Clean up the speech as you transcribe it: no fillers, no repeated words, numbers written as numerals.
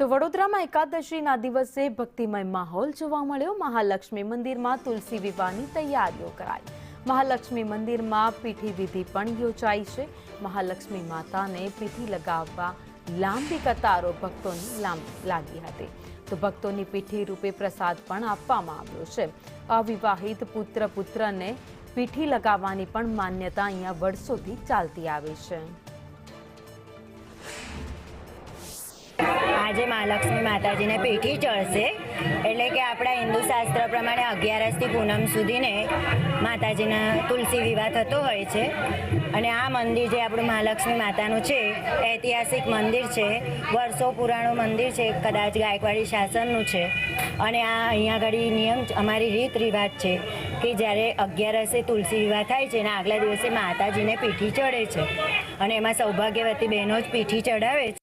તો વડોદરામાં એકાદશીના દિવસે ભક્તિમય માહોલ જોવા મળ્યો। મહાલક્ષ્મી મંદિરમાં તુલસી વિવાહની તૈયારીઓ કરાઈ। મહાલક્ષ્મી મંદિરમાં પીઠી વિધિ પણ યોજાઈ છે। મહાલક્ષ્મી માતાને પીઠી લગાવવા લાંબી કતારો ભક્તોની લાગી હતી, તો ભક્તોની પીઠી રૂપે પ્રસાદ પણ આપવામાં આવ્યો છે। અવિવાહિત પુત્ર પુત્રને પીઠી લગાવવાની પણ માન્યતા અહીંયા વર્ષોથી ચાલતી આવી છે। આજે મહાલક્ષ્મી માताजीने पीठी चढ़शे एटले के आपणा हिंदू शास्त्र प्रमाणे 11 થી पूनम सुधीने माताजीना तुलसी विवाह थतो होय छे। अने आ मंदिर जे आपणुं महालक्ष्मी मातानुं छे ऐतिहासिक मंदिर छे, वर्षो पुराणुं मंदिर छे, कदाच गायकवाड़ी शासननुं छे। अने आ अहींया घड़ी नियम अमारी रीत रिवाज छे कि ज्यारे 11 तुलसी विवाह थाय छे ने आगला दिवसे माताजीने पीठी चढ़े छे, अने एमां सौभाग्यवती बहनों ज पीठी चढ़ावे छे।